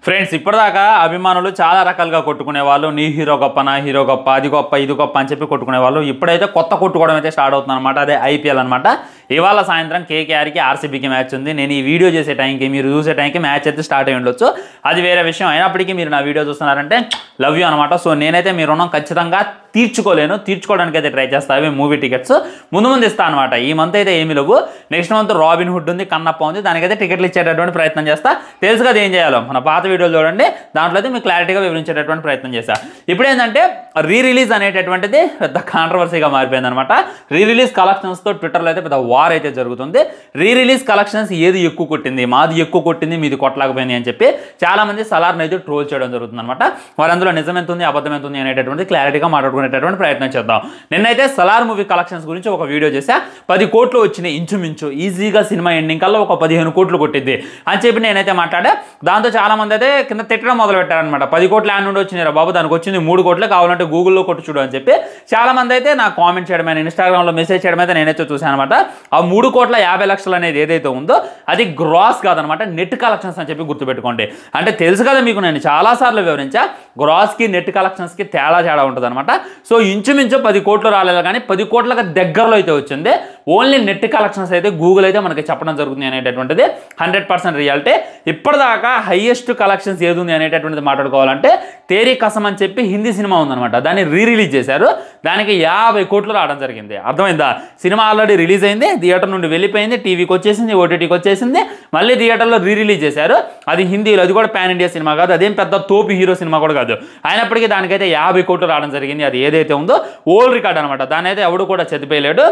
Friends ఇప్పటిదాకా అభిమానులు చాలా రకాలుగా కొట్టుకునే వాళ్ళు నీ హీరో గొప్ప నా హీరో గొప్ప అది గొప్ప ఇది గొప్ప అని చెప్పి కొట్టుకునే వాళ్ళు ఇప్పుడైతే కొత్త కొట్టుకోవడం అయితే స్టార్ట్ అవుతుంది అనమాట. అదే ఐపీఎల్ అనమాట. ఇవాళ సాయంత్రం కేకేఆర్కి ఆర్సీబీకి మ్యాచ్ ఉంది. నేను ఈ వీడియో చేసే టైంకి మీరు చూసే టైంకి మ్యాచ్ అయితే స్టార్ట్ అయ్యి ఉండొచ్చు. అది వేరే విషయం. అయినప్పటికీ మీరు నా వీడియో చూస్తున్నారంటే లవ్ యూ అనమాట. సో నేనైతే మీ రుణం ఖచ్చితంగా తీర్చుకోవడానికి అయితే ట్రై చేస్తా. అవి మూవీ టికెట్స్ ముందు ఇస్తా అనమాట. ఈ మంత్ అయితే ఏమి లేవు. నెక్స్ట్ మంత్ రాబిన్ హుడ్ ఉంది, కన్నప్ప ఉంది. దానికైతే టికెట్లు ఇచ్చేటటువంటి ప్రయత్నం చేస్తా. తెలుసు కదా ఏం చేయాలో, మన పాత వీడియోలు చూడండి, దాంట్లో అయితే మీకు క్లారిటీగా వివరించేటటువంటి ప్రయత్నం చేస్తా. ఇప్పుడు ఏంటంటే రిలీజ్ అనేటటువంటిది పెద్ద కాంట్రవర్సీగా మారిపోయింది అనమాట. రిలీజ్ కలెక్షన్స్తో ట్విట్టర్లో అయితే పెద్ద వార్ అయితే జరుగుతుంది. రిలీజ్ కలెక్షన్స్ ఏది ఎక్కువ కొట్టింది, మాది ఎక్కువ కొట్టింది, మీది కొట్టలేకపోయింది అని చెప్పి చాలా మంది సలార్ని అయితే ట్రోల్ చేయడం జరుగుతుంది అనమాట. మరి అందులో నిజం ఎంత ఉంది అబద్ధం ఎంత ఉంది అనేటటువంటి క్లారిటీగా మాట్లాడుకునేటటువంటి ప్రయత్నం చేద్దాం. నిన్నైతే సలార్ మూవీ కలెక్షన్స్ గురించి ఒక వీడియో చేశా. 10 కోట్లు వచ్చినాయి ఇంచుమించు. ఈజీగా సినిమా ఎండింగ్ కల్లా ఒక 15 కోట్లు కొట్టింది అని చెప్పి నేనైతే మాట్లాడా. దాంతో చాలా మంది అయితే కింద తిట్టడం మొదలు పెట్టారనమాట. 10 కోట్లు యాడ్ నుండి వచ్చినాయి రా బాబు, దానికి వచ్చింది 3 కోట్లే, కావాలంటే గూగుల్లో కొట్టు చూడు అని చెప్పి చాలా మంది అయితే నాకు కామెంట్ చేయడం, ఇన్స్టాగ్రామ్లో మెసేజ్ చేయడం అయితే నేనైతే చూసాను అనమాట. ఆ 3,50,00,000 అనేది ఏదైతే ఉందో అది గ్రాస్ కాదనమాట, నెట్ కలెక్షన్స్ అని చెప్పి గుర్తుపెట్టుకోండి. అంటే తెలుసు కదా మీకు, నేను చాలాసార్లు వివరించా, గ్రాస్కి నెట్ కలెక్షన్స్కి తేడా ఉంటుంది అనమాట. సో ఇంచుమించు 10 కోట్లు రాలేదు, కానీ 10 కోట్లకు దగ్గరలో అయితే వచ్చింది. ఓన్లీ నెట్ కలెక్షన్స్ అయితే గూగుల్ అయితే మనకి చెప్పడం జరుగుతుంది అనేటటువంటిది 100% రియాలిటీ. ఇప్పటిదాకా హైయెస్ట్ కలెక్షన్స్ ఏది ఉంది అనేటటువంటిది మాట్లాడుకోవాలంటే తేరీ కసం అని చెప్పి హిందీ సినిమా ఉందన్నమాట. దాన్ని రిలీజ్ చేశారు. దానికి 50 కోట్లు రావడం జరిగింది. అర్థమైందా? సినిమా ఆల్రెడీ రిలీజ్ అయింది, థియేటర్ నుండి వెళ్ళిపోయింది, టీవీకి వచ్చేసింది, ఓటీటీకి వచ్చేసింది, మళ్ళీ థియేటర్లో రిలీజ్ చేశారు. అది హిందీలో, అది కూడా పాన్ ఇండియా సినిమా కాదు, అదేం పెద్ద తోపు హీరో సినిమా కూడా కాదు. అయినప్పటికీ దానికైతే 50 కోట్లు రావడం జరిగింది. అది ఏదైతే ఉందో ఓల్డ్ రికార్డ్ అనమాట. దాని అయితే ఎవడు కూడా చెదిపోయలేడు.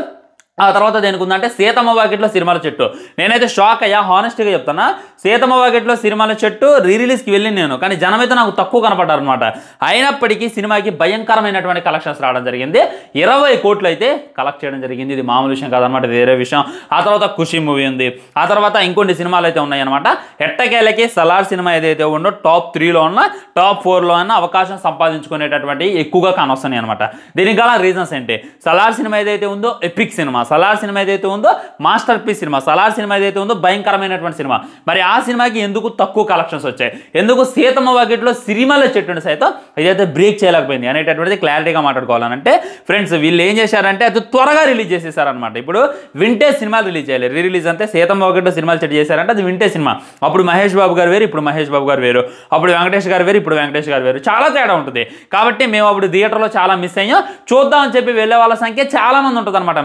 ఆ తర్వాత దేనికి ఉందంటే సీతమ్మ వాకిట్లో సినిమాల చెట్టు. నేనైతే షాక్ అయ్యా, హానెస్ట్గా చెప్తున్నా. సీతమ్మ వాకిట్లో సినిమాల చెట్టు రిలీజ్కి వెళ్ళింది నేను, కానీ జనం అయితే నాకు తక్కువ కనపడ్డారు అనమాట. అయినప్పటికీ సినిమాకి భయంకరమైనటువంటి కలెక్షన్స్ రావడం జరిగింది. 20 కోట్లు అయితే కలెక్ట్ చేయడం జరిగింది. ఇది మామూలు విషయం కాదనమాట, వేరే విషయం. ఆ తర్వాత ఖుషి మూవీ ఉంది. ఆ తర్వాత ఇంకొన్ని సినిమాలు అయితే ఉన్నాయి అనమాట. ఎట్టకేలకి సలార్ సినిమా ఏదైతే ఉందో టాప్ 3లో ఉన్న, టాప్ 4లో ఉన్న అవకాశం సంపాదించుకునేటటువంటి ఎక్కువగా కానొస్తున్నాయి అనమాట. దీనికి గల రీజన్స్ ఏంటి? సలార్ సినిమా ఏదైతే ఉందో ఎపిక్ సినిమా, సలార్ సినిమా ఏదైతే ఉందో masterpiece cinema, Salaar cinema ఏదైతే ఉందో భయంకరమైనటువంటి సినిమా. మరి ఆ సినిమాకి ఎందుకు తక్కువ కలెక్షన్స్ వచ్చాయి? ఎందుకు సీతమ్మ వాకిట్లో సినిమాల చెట్టుని సైతం ఇదైతే బ్రేక్ చేయలేకపోయింది అనేటటువంటిది క్లారిటీగా మాట్లాడుకోవాలంటే ఫ్రెండ్స్, వీళ్ళు ఏం చేశారంటే అది త్వరగా రిలీజ్ చేసేసారనమాట. ఇప్పుడు వింటేజ్ సినిమాలు రిలీజ్ చేయాలి. రిలీజ్ అంతే సీతమ్మ వాకిట్లో సినిమాలు చెట్టు చేశారంటే అది వింటేజ్ సినిమా. అప్పుడు మహేష్ బాబు గారు వేరు, ఇప్పుడు మహేష్ బాబు గారు వేరు, అప్పుడు వెంకటేష్ గారు వేరు, ఇప్పుడు వెంకటేష్ గారు వేరు. చాలా తేడా ఉంటుంది. కాబట్టి మేము అప్పుడు థియేటర్లో చాలా మిస్ అయ్యాం. చూద్దామని చెప్పి వెళ్ళే వాళ్ళ సంఖ్య చాలా మంది ఉంటుంది అనమాట.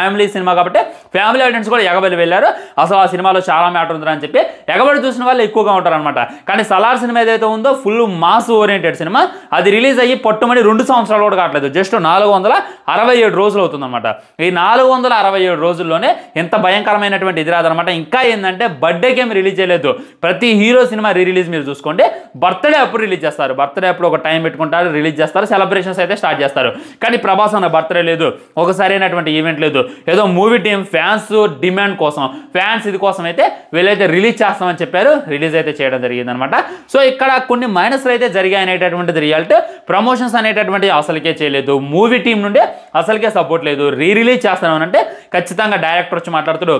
ఫ్యామిలీ సినిమా కాబట్టి ఫ్యామిలీ ఆడియన్స్ కూడా ఎగబడి వెళ్ళారు. అసలు ఆ సినిమాలో చాలా మ్యాటర్ ఉందని చెప్పి ఎగబడి చూసిన వాళ్ళు ఎక్కువగా ఉంటారు అనమాట. కానీ సలార్ సినిమా ఏదైతే ఉందో ఫుల్ మాస్ ఓరియంటెడ్ సినిమా. అది రిలీజ్ అయ్యి పట్టుమని 2 సంవత్సరాలు కూడా కావట్లేదు, జస్ట్ 467 రోజులు అవుతుందన్నమాట. ఈ 467 రోజుల్లోనే ఎంత భయంకరమైనటువంటి ఇది రాదనమాట. ఇంకా ఏంటంటే బర్త్డేకి ఏమి రిలీజ్ చేయలేదు. ప్రతి హీరో సినిమా రిలీజ్ మీరు చూసుకోండి, బర్త్డే అప్పుడు రిలీజ్ చేస్తారు. బర్త్డే అప్పుడు ఒక టైం పెట్టుకుంటారు, రిలీజ్ చేస్తారు, సెలబ్రేషన్స్ అయితే స్టార్ట్ చేస్తారు. కానీ ప్రభాస్ అన్న బర్త్డే లేదు, ఒక సరైనటువంటి ఈవెంట్ లేదు. ఏదో మూవీ టీం ఫ్యాన్స్ డిమాండ్ కోసం, ఫ్యాన్స్ ఇది కోసం అయితే వీళ్ళైతే రిలీజ్ చేస్తామని చెప్పారు, రిలీజ్ అయితే చేయడం జరిగింది అనమాట. సో ఇక్కడ కొన్ని మైనస్లు అయితే జరిగాయి అనేటటువంటిది రియాలిటీ. ప్రమోషన్స్ అనేటటువంటి అసలుకే చేయలేదు, మూవీ టీం నుండి అసలుకే సపోర్ట్ లేదు. రిలీజ్ చేస్తామని అంటే ఖచ్చితంగా డైరెక్టర్ వచ్చి మాట్లాడుతాడు,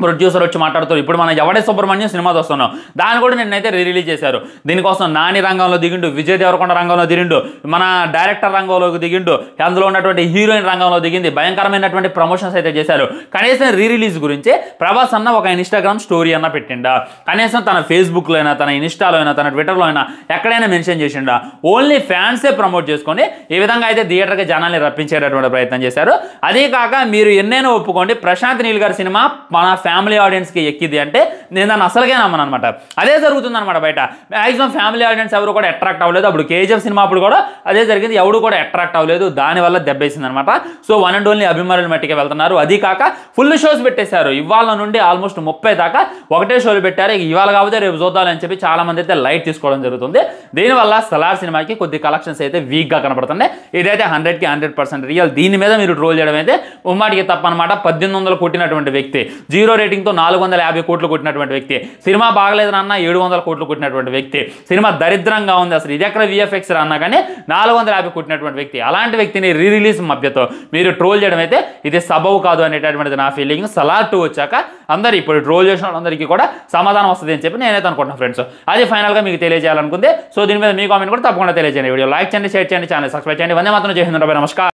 ప్రొడ్యూసర్ వచ్చి మాట్లాడుతారు. ఇప్పుడు మనం ఎవడే సుబ్రహ్మణ్యం సినిమా వస్తున్నాం, దాన్ని కూడా నిన్నైతే రిలీజ్ చేశారు. దీనికోసం నాని రంగంలో దిగిండు, విజయ్ దేవరకొండ రంగంలో దిగిండు, మన డైరెక్టర్ రంగంలోకి దిగిండు, అందులో ఉన్నటువంటి హీరోయిన్ రంగంలో దిగింది. భయంకరమైనటువంటి ప్రమోషన్స్ అయితే చేశారు. కనీసం రిలీజ్ గురించి ప్రభాస్ అన్న ఒక ఇన్స్టాగ్రామ్ స్టోరీ అన్న పెట్టిండా, కనీసం తన ఫేస్బుక్లో అయినా, తన ఇన్స్టాలో అయినా, తన ట్విట్టర్లో అయినా ఎక్కడైనా మెన్షన్ చేసిండా? ఓన్లీ ఫ్యాన్సే ప్రమోట్ చేసుకొని ఈ విధంగా అయితే థియేటర్కి జనాల్ని రప్పించేటటువంటి ప్రయత్నం చేశారు. అదే కాక మీరు ఎన్నైనా ఒప్పుకోండి, ప్రశాంత్ నీల్ గారి సినిమా మన ఫ్యామిలీ ఆడియన్స్కి ఎక్కింది అంటే నేను దాన్ని అసలుగా నమ్మను అనమాట. అదే జరుగుతుంది అనమాట బయట. మ్యాక్సిమం ఫ్యామిలీ ఆడియన్స్ ఎవరు కూడా అట్రాక్ట్ అవ్వలేదు. అప్పుడు కేజీఎఫ్ సినిమా అప్పుడు కూడా అదే జరిగింది, ఎవడు కూడా అట్రాక్ట్ అవ్వలేదు. దానివల్ల దెబ్బేసింది అనమాట. సో వన్ అండ్ ఓన్లీ అభిమానులు మట్టికి వెళ్తున్నారు. అది కాక ఫుల్ షోస్ పెట్టేశారు. ఇవాళ నుండి ఆల్మోస్ట్ 30 దాకా ఒకటే షోలు పెట్టారు. ఇవాళ కాకపోతే రేపు చూద్దామని చెప్పి చాలా మంది అయితే లైట్ తీసుకోవడం జరుగుతుంది. దీనివల్ల సలార్ సినిమాకి కొద్ది కలెక్షన్స్ అయితే వీక్గా కనపడుతున్నాయి. ఇదైతే 100కి 100% రియల్. దీని మీద మీరు ట్రోల్ చేయడం అయితే ఉమ్మాటికి తప్ప అనమాట. 1800 కొట్టినటువంటి వ్యక్తి, 0 0 రేటింగ్తో 450 కోట్లు కొట్టినటువంటి వ్యక్తి, సినిమా బాగలేదు అన్న 700 కోట్లు కొట్టినటువంటి వ్యక్తి, సినిమా దరిద్రంగా ఉంది అసలు ఇది ఎక్కడ విఎఫ్ఎక్స్ అన్నా కానీ 450 కొట్టినటువంటి వ్యక్తి, అలాంటి వ్యక్తిని రిలీజ్ మధ్యతో మీరు ట్రోల్ చేయడం అయితే ఇది సబబు కాదు అనేటటువంటిది నా ఫీలింగ్. సలార్ 2 వచ్చాక అందరు ఇప్పుడు ట్రోల్ చేసిన వాళ్ళందరికీ కూడా సమాధానం వస్తుంది అని చెప్పి నేనైతే అనుకుంటున్నాను ఫ్రెండ్స్. అది ఫైనల్గా మీకు తెలియజేయాలనుకుంది. సో దీని మీద మీ కామెంట్ కూడా తప్పకుండా తెలియజేయండి. వీడియో లైక్ చేయండి, షేర్ చేయండి, ఛానల్ సబ్స్క్రైబ్ చేయండి. వందే మాత్రం జై హింద్, నమస్కారం.